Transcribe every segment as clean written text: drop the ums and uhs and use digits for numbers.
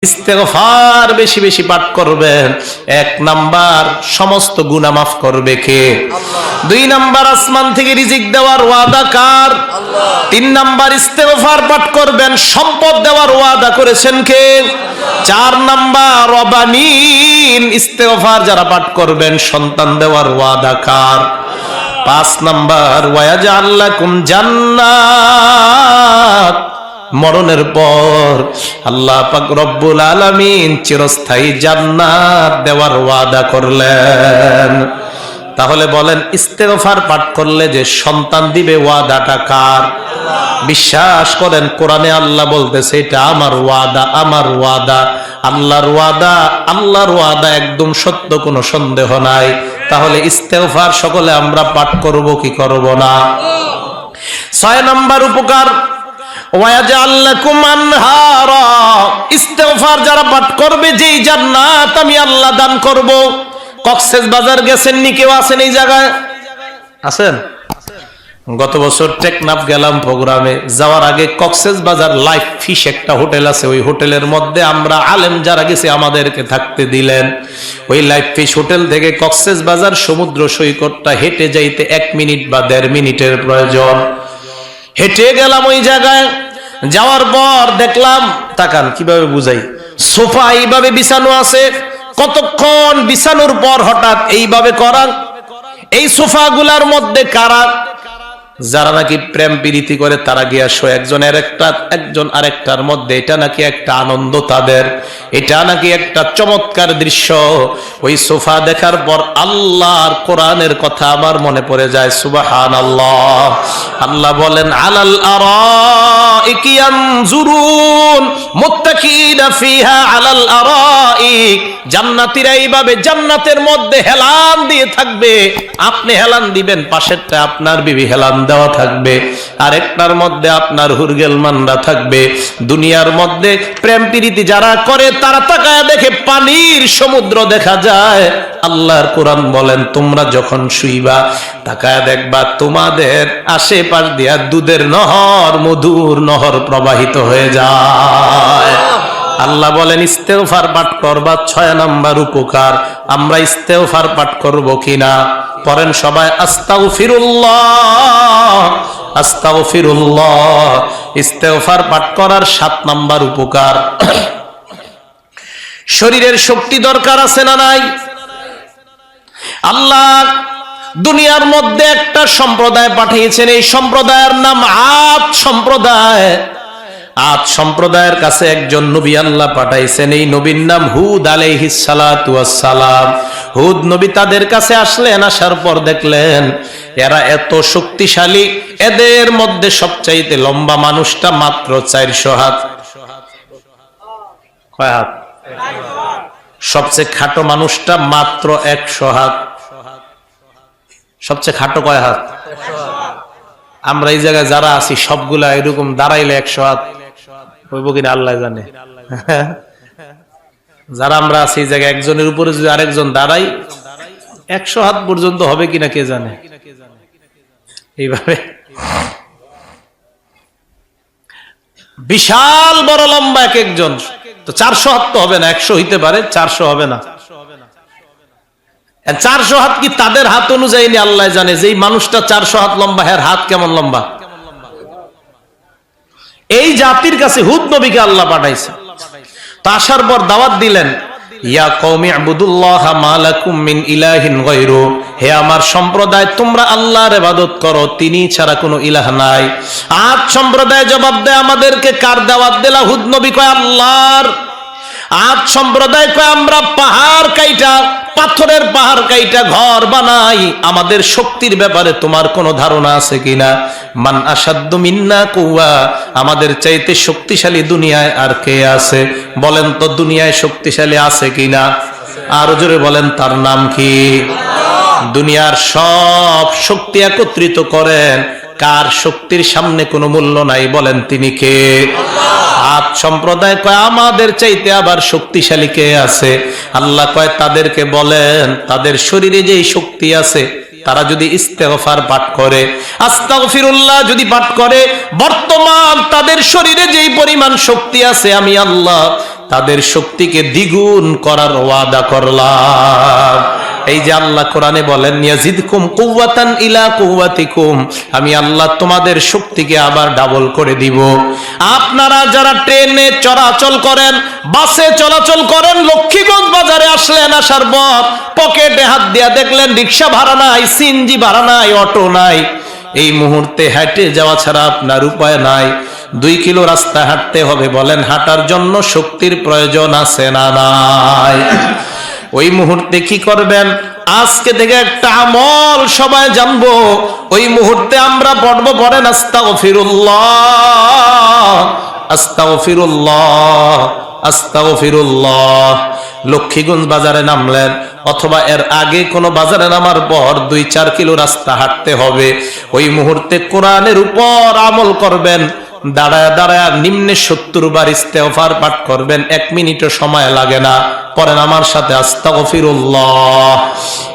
ইস্তেগফার বেশি বেশি পাঠ করবেন। 1 নাম্বার সমস্ত গুনাহ মাফ করবে কে? আল্লাহ। 2 নাম্বার আসমান থেকে রিজিক দেওয়ার ওয়াদা কার? আল্লাহ। 3 নাম্বার ইস্তেগফার পাঠ করবেন, সম্পদ দেওয়ার ওয়াদা করেছেন কে? আল্লাহ। 4 নাম্বার রবানিন, ইস্তেগফার যারা পাঠ করবেন সন্তান দেওয়ার ওয়াদা কার? আল্লাহ। 5 নাম্বার ওয়ায়াজআল লাকুম জান্নাত, মরণের পর আল্লাহ পাক রব্বুল আলামিন চিরস্থায়ী জান্নাত দেওয়ার ওয়াদা করলেন। তাহলে বলেন ইস্তেগফার পাঠ করলে যে সন্তান দিবে ওয়াদাটা কার? বিশ্বাস করেন কোরআনে আল্লাহ বলতেছে এটা আমার ওয়াদা, আমার ওয়াদা, আল্লাহর ওয়াদা, আল্লাহর ওয়াদা একদম সত্য, কোনো সন্দেহ নাই। তাহলে ইস্তেগফার সকলে আমরা পাঠ করব কি করব না? 6 নাম্বার উপকার ওয়ায়াজআল লাকুম আনহারা, ইস্তেগফার যারা পাঠ করবে যেই জান্নাত আমি আল্লাহ দান করব। কক্সবাজার গেছেন নি কেউ? আছেন এই জায়গায়? আছেন? গত বছর টেকনাফ গেলাম প্রোগ্রামে, যাওয়ার আগে কক্সবাজার লাইফ ফিশ একটা হোটেল আছে, ওই হোটেলের মধ্যে আমরা আলেম যারা গেছে আমাদেরকে থাকতে দিলেন। ওই লাইফ ফিশ হোটেল থেকে কক্সবাজার সমুদ্র সৈকতটা হেঁটে যাইতে 1 মিনিট বা 1.5 মিনিটের প্রয়োজন। হেঁটে গেলাম ওই জায়গায়, যাওয়ার পর দেখলাম, তাকান কিভাবে বুঝাই, সোফা এইভাবে বিছানো আছে, কতক্ষণ বিছানোর পর হঠাৎ এইভাবে করা। এই সোফা গুলার মধ্যে কারা? যারা নাকি প্রেম প্রীতি করে তারা গিয়া শো একজন আরেকটার মধ্যে, এটা নাকি একটা আনন্দ তাদের, এটা নাকি একটা চমৎকার দৃশ্য। ওই সোফা দেখার পর আল্লাহর কোরআনের কথা আমার মনে পড়ে যায়, সুবহানাল্লাহ। আল্লাহ বলেন আলাল আরাইকি ইয়ানজুরুন মুত্তাকিনা ফিহা আলাল আরাইক, জান্নাতীরা এইভাবে জান্নাতের মধ্যে হেলান দিয়ে থাকবে, আপনি হেলান দিবেন, পাশেরটা আপনার বিবি হেলান দেওয়া থাকবে, আরেকটার মধ্যে আপনার হুরগেলমানরা থাকবে। দুনিয়ার মধ্যে প্রেম প্রীতি যারা করে তারা তাকায় দেখে পানির সমুদ্র দেখা যায়। আল্লাহর কোরআন বলেন তোমরা যখন শুইবা তাকায় দেখবা তোমাদের আশেপাশ দিয়া দুধের নহর, মধুর নহর প্রবাহিত হয়ে যায়। আল্লাহ বলেন ইস্তেগফার পাঠ করবা। 6 নাম্বার উপকার, আমরা ইস্তেগফার পাঠ করব কিনা? পড়েন সবাই আস্তাগফিরুল্লাহ, আস্তাগফিরুল্লাহ। ইস্তেগফার পাঠ করার 7 নাম্বার উপকার, শরীরের শক্তি দরকার আছে না নাই? আল্লাহ দুনিয়ার মধ্যে একটা সম্প্রদায় পাঠিয়েছেন, এই সম্প্রদায়ের নাম আদ সম্প্রদায়। আদ সম্প্রদায়ের কাছে একজন নবী আল্লাহ পাঠাইছেন, এই নবীর নাম হুদ আলাইহিস সালাতু ওয়াস সালাম। হুদ নবী তাদের কাছে আসলেন, আসার পর দেখলেন এরা এত শক্তিশালী, এদের মধ্যে সবচাইতে লম্বা মানুষটা মাত্র 400 হাত। কয় হাত? সবচেয়ে খাটো মানুষটা মাত্র 100 হাত। সবচেয়ে খাটো কয় হাত? আমরা এই জায়গায় যারা আছি সবগুলা এরকম দাঁড়াইলে 100 হাত হইব কিনা আল্লাহ জানে। যারা আমরা আছি এই জায়গায় একজনের উপরে যদি আরেকজন দাঁড়াই 100 হাত পর্যন্ত হবে কিনা কে জানে। এইভাবে বিশাল বড় লম্বা এক একজন, তো 400 হাত তো হবে না, 100 হইতে পারে, 400 হবে না। 400 হাত কি তাদের হাত অনুযায়ী নি আল্লাহ জানে। যেই মানুষটা 400 হাত লম্বা, এর হাত কেমন লম্বা। এই জাতির কাছে হুদ নবীকে আল্লাহ পাঠাইছে। তো আসার পর দাওয়াত দিলেন, ইয়া কওমি ইবুদুল্লাহা মা লাকুম মিন ইলাহিন গায়রু, হে আমার সম্প্রদায় তোমরা আল্লাহর ইবাদত করো, তিনি ছাড়া কোনো ইলাহ নাই। আদ সম্প্রদায় জবাব দেয় আমাদেরকে কার দাওয়াত দিলা? হুদ নবী কয় আল্লাহর। আদ সম্প্রদায় কয় আমরা পাহাড় কাইটা, পাথরের পাহাড় কাইটা ঘর বানাই, আমাদের শক্তির ব্যাপারে তোমার কোনো ধারণা আছে কিনা? মান আসাদ্দু মিন্না কুওয়া, আমাদের চাইতে শক্তিশালী দুনিয়ায় আর কে আছে? বলেন তো দুনিয়ায় শক্তিশালী আছে কিনা? আর জোরে বলেন তার নাম কি? দুনিয়ার সব শক্তি একত্রিত করেন, কার শক্তির সামনে কোনো মূল্য নাই? বলেন তিনি কে? আদ সম্প্রদায় কয় আমাদের চাইতে আবার শক্তিশালী কে আছে? আল্লাহ কয় তাদেরকে বলেন তাদের শরীরে যেই শক্তি আছে তারা যদি ইস্তেগফার পাঠ করে, আস্তাগফিরুল্লাহ যদি পাঠ করে, বর্তমান তাদের শরীরে যেই পরিমাণ শক্তি আছে আমি আল্লাহ তাদের শক্তিকে দ্বিগুণ করার ওয়াদা করলাম। এই যে আল্লাহ কোরআনে বলেন ইয়াজিদকুম কুওয়াতান ইলা কুওয়াতিকুম, আমি আল্লাহ তোমাদের শক্তিকে আবার ডাবল করে দিব। আপনারা যারা ট্রেনে চলাচল করেন, বাসে চলাচল করেন, লক্ষ্মীগঞ্জ বাজারে আসলেন, আসার পর পকেটে হাত দিয়া দেখলেন রিক্সা ভাড়া নাই, সিএনজি ভাড়া নাই, অটো নাই। এই মুহূর্তে হেঁটে যাওয়া ছাড়া আপনার উপায় নাই। 2 কিলো রাস্তা হাঁটতে হবে, বলেন হাঁটার জন্য শক্তির প্রয়োজন আছে না নাই? ওই মুহূর্তে কি করবেন? আজকে থেকে একটা আমল সবাই জানবো। ওই মুহূর্তে আমরা পড়বো, পড়েন আস্তাগফিরুল্লাহ আস্তাগফিরুল্লাহ আস্তাগফিরুল্লাহ। লক্ষ্মীগঞ্জ বাজারে নামলেন অথবা এর আগে কোনো বাজারে নামার পর 2-4 কিলো রাস্তা হাঁটতে হবে। ওই মুহূর্তে কোরআনের উপর আমল করবেন। দাঁড়ায় দাঁড়ায় নিম্নে 70 বার ইস্তেগফার পাঠ করবেন, 1 মিনিটও সময় লাগে না। পড়েন আমার সাথে আস্তাগফিরুল্লাহ।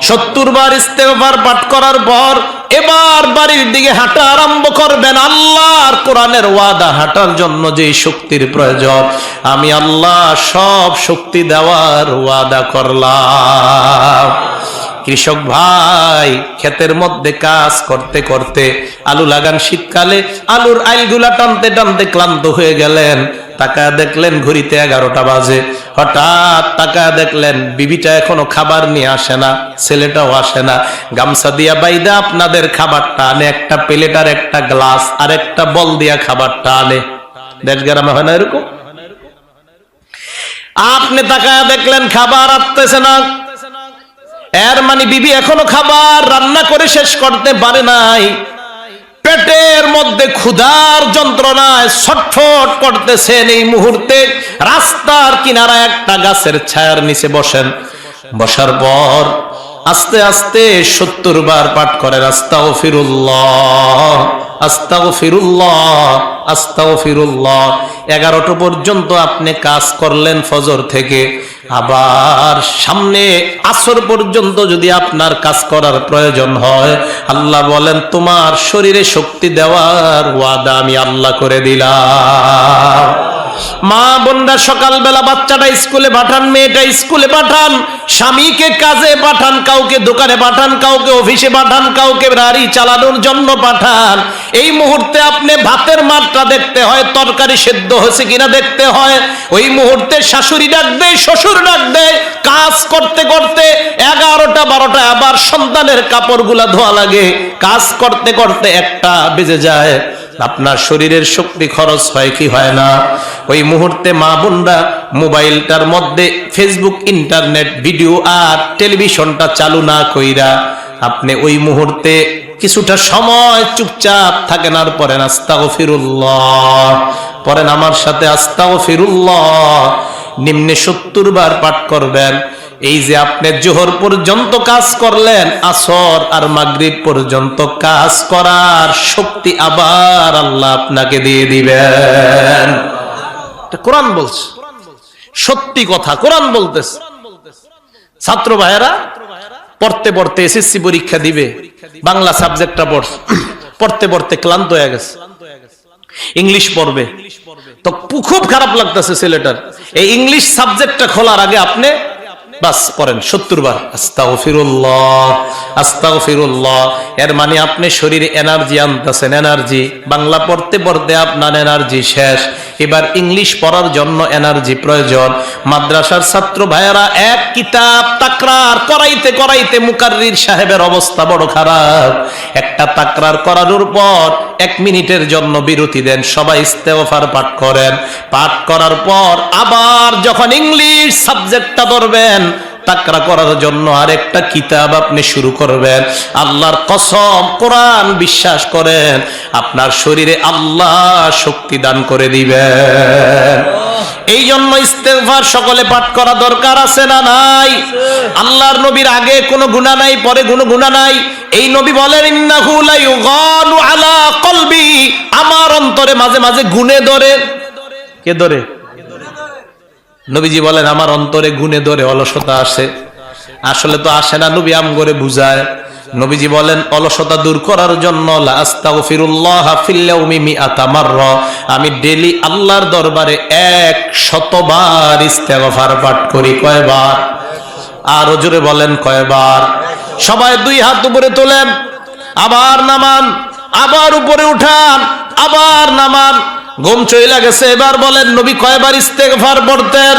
70 বার ইস্তেগফার পাঠ করার পর এবার বাড়ির দিকে হাঁটা আরম্ভ করবেন। আল্লাহর কোরআনের ওয়াদা, হাঁটার জন্য যে শক্তির প্রয়োজন আমি আল্লাহ সব শক্তি দেওয়ার ওয়াদা করলাম। কৃষক ভাই ক্ষেতের মধ্যে কাজ করতে করতে, আলু লাগান শীতকালে, আলুর আইলগুলা টানতে টানতে ক্লান্ত হয়ে গেলেন। তাকায় দেখলেন ঘড়িতে 11টা বাজে। হঠাৎ তাকায় দেখলেন বিবিটা এখনো খাবার নিয়ে আসে না, ছেলেটাও আসে না। গামছা দিয়া বাইদা আপনাদের খাবারটা আনে, একটা প্লেট আর একটা গ্লাস আর একটা বল দিয়া খাবারটা আনে। দেশ গ্রামে হয় না এরকম? আপনি তাকায় দেখলেন খাবার আসতেছে না, এর মানে বিবি এখনো খাবার রান্না করে শেষ করতে পারে নাই। পেটের মধ্যে ক্ষুধার যন্ত্রণায় ছটফট করতেছেন। এই মুহূর্তে রাস্তার কিনারা একটা গাছের ছায়ার নিচে বসেন। বসার পর আস্তে আস্তে 70 বার পাঠ করেন আস্তাগফিরুল্লাহ আস্তাগফিরুল্লাহ আস্তাগফিরুল্লাহ। 11টা পর্যন্ত আপনি কাজ করলেন ফজর থেকে। আবার সামনে আসর পর্যন্ত যদি আপনার কাজ করার প্রয়োজন হয়, আল্লাহ বলেন তোমার শরীরে শক্তি দেওয়ার ওয়াদা আমি আল্লাহ করে দিলাম। মা বোনরা সকালবেলা বাচ্চাটা স্কুলে পাঠান, মেয়েটা স্কুলে পাঠান, স্বামীকে কাজে পাঠান, কাউকে দোকানে পাঠান, কাউকে অফিসে পাঠান, কাউকে গাড়ি চালানোর জন্য পাঠান। এই মুহূর্তে আপনি ভাতের মাত্রা দেখতে হয়, তরকারি সেদ্ধ হয়েছে কিনা দেখতে হয়। ওই মুহূর্তে শাশুড়ি ডাক দেয়, শ্বশুর ডাক দেয়। কাজ করতে করতে 11টা 12টা, আবার সন্তানের কাপড়গুলা ধোয়া লাগে। কাজ করতে করতে 1টা বেজে যায়। আপনার শরীরের শক্তি খরচ হয় কি হয় না? ওই মুহূর্তে মা বোনরা মোবাইলটার মধ্যে ফেসবুক, ইন্টারনেট, ভিডিও আর টেলিভিশনটা চালু না কইরা আপনি ওই মুহূর্তে কিছুটা সময় চুপচাপ থাকেন আর পড়েন আস্তাগফিরুল্লাহ। পড়েন আমার সাথে আস্তাগফিরুল্লাহ। নিম্নে 70 বার পাঠ করবেন। এই যে আপনি জোহর পর্যন্ত কাজ করলেন, আসর আর মাগরিব পর্যন্ত কাজ করার শক্তি আবার আল্লাহ আপনাকে দিয়ে দিবেন। কোরআন বলছে, সত্যি কথা কোরআন বলতেছে। ছাত্র ভাইয়েরা পড়তে পড়তে এসএসসি পরীক্ষা দিবে, বাংলা সাবজেক্টটা পড়তে পড়তে ক্লান্ত হয়ে গেছে, ইংলিশ পড়বে। তো খুব খারাপ লাগতেছে ছেলেটার। এই ইংলিশ সাবজেক্টটা খোলার আগে আপনি বাস পড়েন 70 বার আস্তাগফিরুল্লাহ আস্তাগফিরুল্লাহ। এর মানে আপনি শরীরে এনার্জি আনতেছেন, এনার্জি। বাংলা পড়তে পড়তে আপনার এনার্জি শেষ, এবার ইংলিশ পড়ার জন্য এনার্জি প্রয়োজন। মাদ্রাসার ছাত্র ভাইয়েরা এক কিতাব তাকরার করাইতে করাইতে মুকাররির সাহেবের অবস্থা বড় খারাপ। একটা তাকরার করানোর পর 1 মিনিটের জন্য বিরতি দেন, সবাই ইস্তেগফার পাঠ করেন। পাঠ করার পর আবার যখন ইংলিশ সাবজেক্টটা ধরবেন, তাকরা করার জন্য আরেকটা কিতাব আপনি শুরু করবেন। আল্লাহর কসম, কোরআন বিশ্বাস করেন, আপনার শরীরে আল্লাহ শক্তি দান করে দিবেন। এই জন্য ইস্তেগফার সকলে পাঠ করা দরকার আছে না নাই? আল্লাহর নবীর আগে কোনো গুনাহ নাই, পরে কোনো গুনাহ নাই। এই নবী বলেন ইন্নাহু লা ইউগালু আলা কলবি, আমার অন্তরে মাঝে মাঝে গুনে ধরে। কে ধরে? নবীজি বলেন আমার অন্তরে গুনে ধরে, অলসতা আসে। আসলে তো আসে না, নবী আম করে বুঝায়। নবীজি বলেন অলসতা দূর করার জন্য লা আস্তাগফিরুল্লাহ ফিল ইয়াউমি মিআতা মাররা, আমি ডেইলি আল্লাহর দরবারে 100 বার ইস্তেগফার পাঠ করি। কয়বার? আর জোরে বলেন কয়বার? সবাই দুই হাত উপরে তোলেন, আবার নামান, আবার উপরে উঠান, আবার নামান। ঘুম চইলা গেছে, এবার বলেন নবী কয়বার ইস্তেগফার পড়তেন?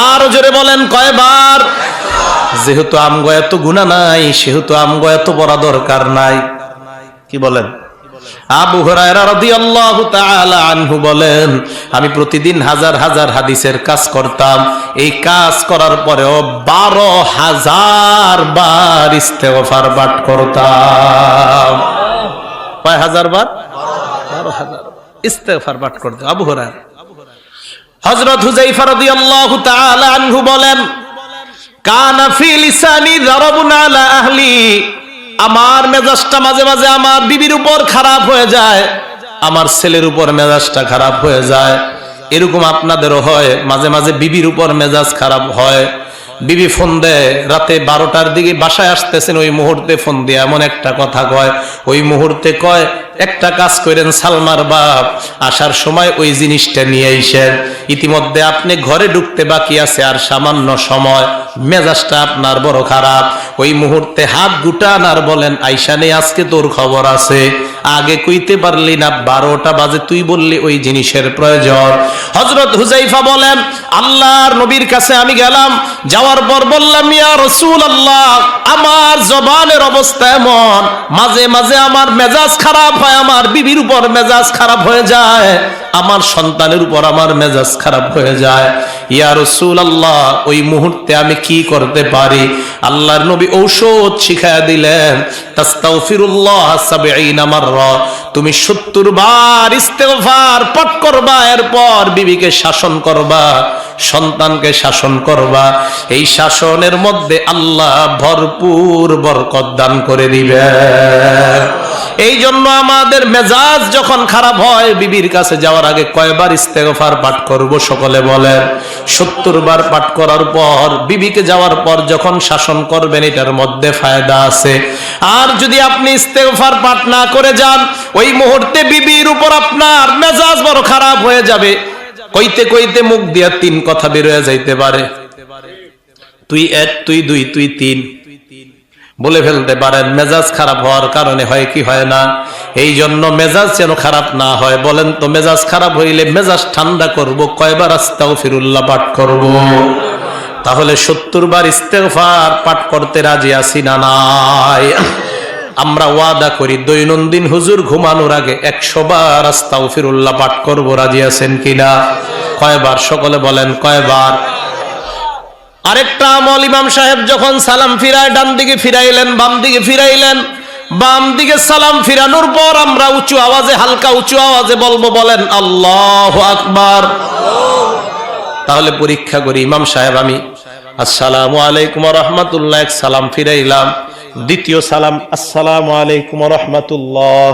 আর জোরে বলেন কয়বার? যেহেতু আমগো এত গুনাহ নাই, সেহেতু আমগো এত পড়া দরকার নাই। কি বলেন? আবু হুরায়রা রাদিয়াল্লাহু তাআলা আনহু বলেন, আমি প্রতিদিন হাজার হাজার হাদিসের কাজ করতাম, এই কাজ করার পরেও 12,000 বার ইস্তেগফার পাঠ করতাম। কয় হাজার বার? 12,000 ইস্তেগফার পাঠ করতাম আবু হুরায়রা। হযরত হুযায়ফা রাদিয়াল্লাহু তাআলা আনহু বলেন, কানা ফি লিসানি যারাবুন আলা আহলি, আমার মেজাজটা মাঝে মাঝে আমার বিবির উপর খারাপ হয়ে যায়, আমার ছেলের উপর মেজাজটা খারাপ হয়ে যায়। এরকম আপনাদেরও হয়? মাঝে মাঝে বিবির উপর মেজাজ খারাপ হয়। বিবি ফোন দেয় রাতে 12টার দিকে, বাসায় আসতেছেন, ওই মুহূর্তে ফোন দিয়ে এমন একটা কথা কয়, ওই মুহূর্তে কয় একটা কাজ করেন সালমার বাপ, আসার সময় ওই জিনিসটা নিয়ে আইসেন। ইতিমধ্যে আপনি ঘরে ঢুকতে বাকি আছে আর সামান্য সময়, মেজাজটা আপনার বড় খারাপ। ওই মুহূর্তে হাত গুটান আর বলেন, আইসা নেই, আজকে তোর খবর আছে, আগে কইতে পারলি না, 12টা বাজে তুই বললি ওই জিনিসের প্রয়োজন। হযরত হুযায়ফা বলেন, আল্লাহর নবীর কাছে আমি গেলাম, যাওয়ার পর বললাম, ইয়া রাসূলুল্লাহ, আমার জবানের অবস্থা এমন, মাঝে মাঝে আমার মেজাজ খারাপ হয়, আমার বিবির উপর মেজাজ খারাপ হয়ে যায়, আমার সন্তানের উপর আমার মেজাজ খারাপ হয়ে যায়। ইয়া রাসূলুল্লাহ, ওই মুহূর্তে আমি কি করতে পারি? আল্লাহর নবী ঔষধ শিখায়া দিলেন, তাস্তাগফিরুল্লাহ 70 মাররা, তুমি 70 বার ইস্তেগফার পাঠ করবা, এরপর বিবিকে শাসন করবা, সন্তানকে শাসন করবা। এই শাসনের মধ্যে আল্লাহ ভরপুর বরকত দান করে দিবে। এই জন্য আমাদের মেজাজ যখন খারাপ হয়, বিবির কাছে যাওয়ার আগে কয়বার ইস্তেগফার পাঠ করব? সকলে বলেন। 70 বার পাঠ করার পর বিবিকে যাওয়ার পর যখন শাসন করবেন, এটার মধ্যে ফায়দা আছে। আর যদি আপনি ইস্তেগফার পাঠ না করে যান, ওই মুহূর্তে বিবির উপর আপনার মেজাজ বড় খারাপ হয়ে যাবে। কইতে কইতে মুখ দিয়া 3 কথা বের হয়ে যাইতে পারে। তুই 1, তুই 2, তুই 3 বলে ফেলতে পারেন। মেজাজ খারাপ হওয়ার কারণে হয় কি হয় না? এই জন্য মেজাজ যেন খারাপ না হয়। বলেন তো, মেজাজ খারাপ হইলে মেজাজ ঠান্ডা করব কয়বার আস্তাগফিরুল্লাহ পাঠ করব? তাহলে 70 বার ইস্তেগফার পাঠ করতে রাজি আছি না নাই? আমরা ওয়াদা করি দৈনন্দিন হুজুর ঘুমানোর আগে 100 বার আস্তাগফিরুল্লাহ পাঠ করব, রাজি আছেন কিনা? কয়বার? সকলে বলেন কয়বার? আরেকটা আমল, ইমাম সাহেব যখন সালাম ফিরায়, ডান দিকে ফিরাইলেন, বাম দিকে ফিরাইলেন, বাম দিকে সালাম ফিরানোর পর আমরা উঁচু আওয়াজে, হালকা উঁচু আওয়াজে বলবো, বলেন আল্লাহু আকবার। তাহলে পরীক্ষা করি, ইমাম সাহেব আমি আসসালামু আলাইকুম ওয়া রাহমাতুল্লাহ, এক সালাম ফিরাইলাম, দ্বিতীয় সালাম আসসালামু আলাইকুম ওয়া রাহমাতুল্লাহ,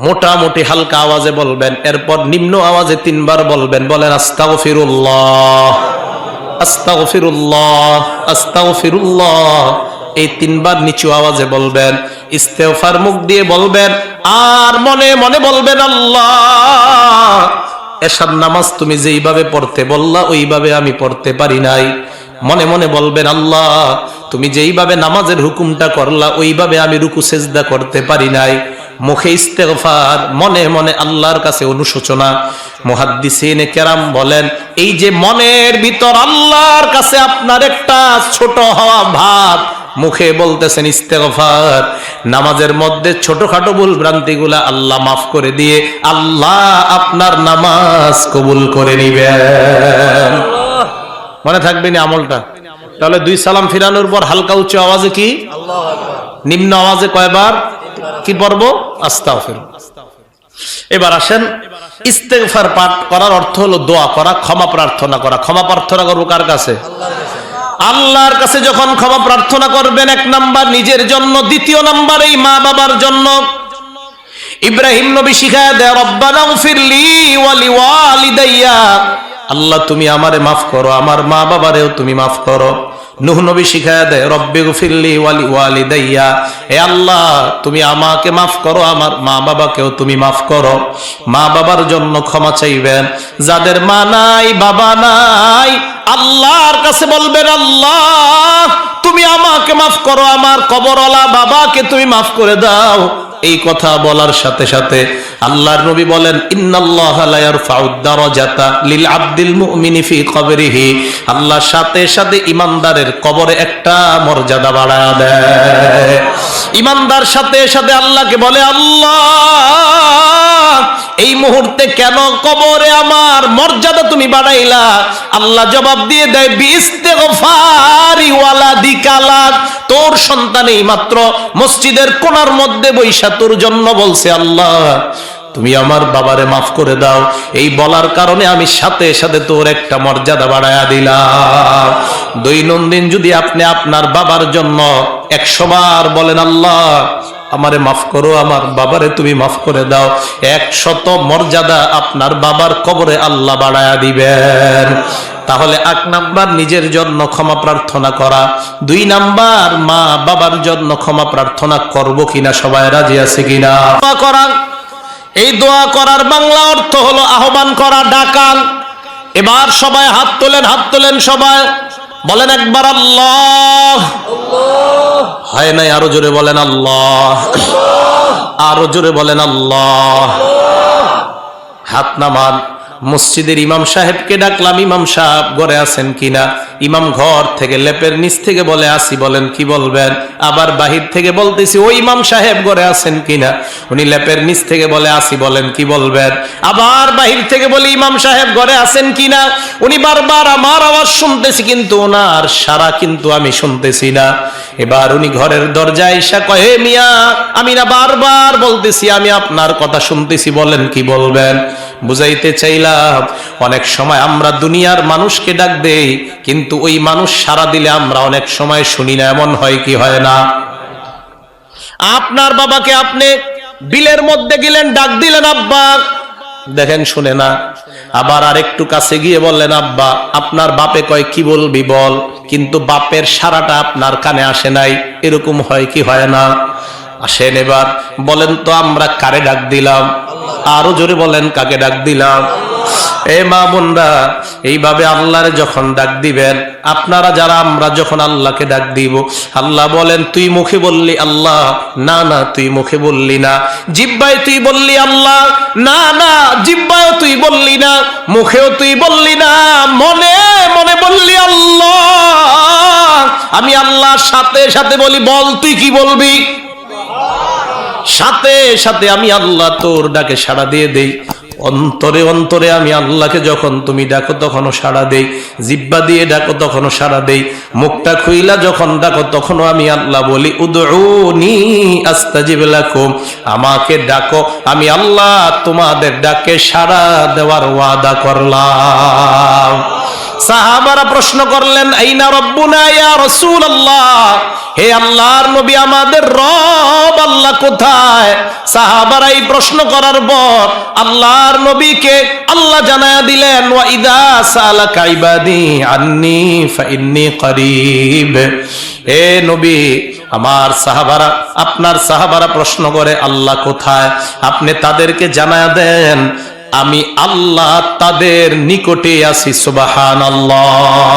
মোটামুটি হালকা আওয়াজে বলবেন। এরপর নিম্ন আওয়াজে 3 বার বলবেন, বলেন আস্তাগফিরুল্লাহ, আস্তাগফিরুল্লাহ, আস্তাগফিরুল্লাহ। এই 3 বার নিচু আওয়াজে বলবেন। ইস্তেগফার মুখ দিয়ে বলবেন, আর মনে মনে বলবেন, আল্লাহ, এশার নামাজ তুমি যেইভাবে পড়তে বললা ওইভাবে আমি পড়তে পারি নাই। মনে মনে বলবেন, আল্লাহ, তুমি যেইভাবে নামাজের হুকুমটা করলা ওইভাবে আমি রুকু সেজদা করতে পারি নাই। মুখে ইস্তেগফার, মনে মনে আল্লাহর কাছে অনুশোচনা। মুহাদ্দিসিনে কেরাম বলেন, এই যে মনের ভিতর আল্লাহর কাছে আপনার একটা ছোট হওয়া ভাব, মুখে বলতেছেন ইস্তেগফার, নামাজের মধ্যে ছোটখাটো ভুল ভ্রান্তিগুলা আল্লাহ মাফ করে দিয়ে আল্লাহ আপনার নামাজ কবুল করে নিবেন। মনে থাকবে না আমলটা? তাহলে 2 সালাম ফিরানোর পর হালকা উচ্চ আওয়াজে কি? আল্লাহু আকবার। নিম্ন আওয়াজে কয়বার কি পড়ব? আস্তাগফিরুল্লাহ। এবার আসেন, ইস্তেগফার পাঠ করার অর্থ হলো দোয়া করা, ক্ষমা প্রার্থনা করা। ক্ষমা প্রার্থনা করব কার কাছে? আল্লাহর কাছে। যখন ক্ষমা প্রার্থনা করবেন, 1 নাম্বার নিজের জন্য, 2 নাম্বার এই মা বাবার জন্য। ইব্রাহিম নবী শিখায়া দেয়, রব্বানা গফিরলি ওয়া লিওয়ালিদাইয়া, আল্লাহ তুমি আমারে মাফ করো, আমার মা বাবারেও তুমি মাফ করো। নূহ নবী শিখায়া দেয় রব্বিগফিরলি ওয়ালি ওয়ালিদাইয়া, হে আল্লাহ তুমি আমাকে মাফ করো, আমার মা বাবাকেও তুমি মাফ করো। মা বাবার জন্য ক্ষমা চাইবেন। যাদের মা নাই বাবা নাই, আল্লাহর কাছে বলবেন আল্লাহ তুমি আমাকে মাফ করো, আমার কবরওয়ালা বাবাকে তুমি মাফ করে দাও। এই কথা বলার সাথে সাথে আল্লাহর নবী বলেন ইন্নাল্লাহা লা ইয়ারফাউদ দারাজাতা লিল আবদিল মুমিনি ফি কবরিহি, আল্লাহ সাথে সাথে ইমানদারের কবরে একটা মর্যাদা বাড়ায় দেয়। ইমানদার সাথে সাথে আল্লাহকে বলে আল্লাহ এই মুহূর্তে কেন কবরে আমার মর্যাদা তুমি বাড়াইলা? আল্লাহ জবাব দিয়ে দেয় বিইস্তিগফারি ওয়ালাদিকালাক, তোর সন্তান এই মাত্র মসজিদের কোণার মধ্যে বৈশা তোর জন্য বলছে আল্লাহ তুমি আমার বাবারে মাফ করে দাও। এই বলার কারণে আমি সাথে সাথে তোর একটা মর্যাদা বাড়ায়া দিলাম। দৈনন্দিন যদি আপনি আপনার বাবার জন্য 100 বার বলেন আল্লাহ আমারে মাফ করো, আমার বাবারে তুমি মাফ করে দাও, 100 মর্যাদা আপনার বাবার কবরে আল্লাহ বাড়ায়া দিবেন। তাহলে 1 নাম্বার নিজের জন্য ক্ষমা প্রার্থনা করা, 2 নাম্বার মা বাবার জন্য ক্ষমা প্রার্থনা করব কিনা, সবাই রাজি আছে কিনা? করা, এই দোয়া করার বাংলা অর্থ হলো আহ্বান করা, ডাকা। এবার সবাই হাত তোলেন সবাই বলেন একবার আল্লাহ। হয় নাই, আরো জোরে বলেন আল্লাহ, আরো জোরে বলেন আল্লাহ। হাত নামান। মসজিদের ইমাম সাহেবকে ডাকলাম, ইমাম সাহেব ঘরে আছেন কিনা? ইমাম ঘর থেকে লেপের নিচ থেকে বলে আসি, বলেন কি বলবেন? আবার বাহির থেকে বলতেছি ওই ইমাম সাহেব ঘরে আছেন কিনা? উনি লেপের নিচ থেকে বলে আসি, বলেন কি বলবেন? আবার বাহির থেকে বলি ইমাম সাহেব ঘরে আছেন কিনা? উনি বারবার আমার আওয়াজ শুনতেছি কিন্তু ওনার সারা কিন্তু আমি শুনতেছি না। এবার উনি ঘরের দরজায় এসে কয় হে মিয়া, আমি না বারবার বলতেছি আমি আপনার কথা শুনতেছি, বলেন কি বলবেন? বুঝাইতে চাইলাম অনেক সময় আমরা দুনিয়ার মানুষকে ডাক দেই কিন্তু ওই মানুষ সারা দিলে আমরা অনেক সময় শুনি না, এমন হয় কি হয় না? আপনার বাবাকে আপনি বিলের মধ্যে গেলেন, ডাক দিলেন আব্বা, দেখেন শুনে না। আবার আরেকটু কাছে গিয়ে বললেন আব্বা, আপনার বাপে কয় কি বলবি বল, কিন্তু বাপের সারাটা আপনার কানে আসে নাই, এরকম হয় কি হয় না? আসেন এবার বলেন তো আমরা কারে ডাক দিলাম? আরো জোরে বলেন কাকে ডাক দিলাম? এ মা বোনরা, এইভাবে আল্লাহরে যখন ডাক দিবেন, আপনারা যারা আমরা যখন আল্লাহকে ডাক দিব, আল্লাহ বলেন তুই মুখে বললি আল্লাহ, না না তুই মুখে বললি না। জিহ্বায় তুই বললি আল্লাহ, না না জিহ্বায় তুই বললি না, মুখেও তুই বললি না, মনে মনে বললি আল্লাহ। আমি আল্লাহর সাথে সাথে বলি বল তুই কি বলবি? সাথে সাথে আমি আল্লাহ তোর ডাকে সাড়া দিয়ে দেই। অন্তরে অন্তরে আমি আল্লাহকে যখন তুমি ডাকো তখনও সাড়া দেই, জিহ্বা দিয়ে ডাকো তখনও সাড়া দেই, মুখটা খুইলা যখন ডাকো তখনও আমি আল্লাহ বলি উদউনি আস্তাজিব লাকুম, আমাকে ডাকো আমি আল্লাহ তোমাদের ডাকে সাড়া দেওয়ার ওয়াদা করলাম। সাহাবারা প্রশ্ন করলেন আইনা রব্বুনা ইয়া রাসূলুল্লাহ, হে আল্লাহর নবী আমাদের রব আল্লাহ কোথায়? সাহাবারা এই প্রশ্ন করার পর আল্লাহর নবীকে আল্লাহ জানায়া দিলেন ওয়া ইযা সালাকা ইবাদি আন্নী ফাইন্নী করিব। হে নবী আমার সাহাবারা, আপনার সাহাবারা প্রশ্ন করে আল্লাহ কোথায়, আপনি তাদেরকে জানায়া দেন আমি আল্লাহ তাদের নিকটে আছি। সুবহানাল্লাহ।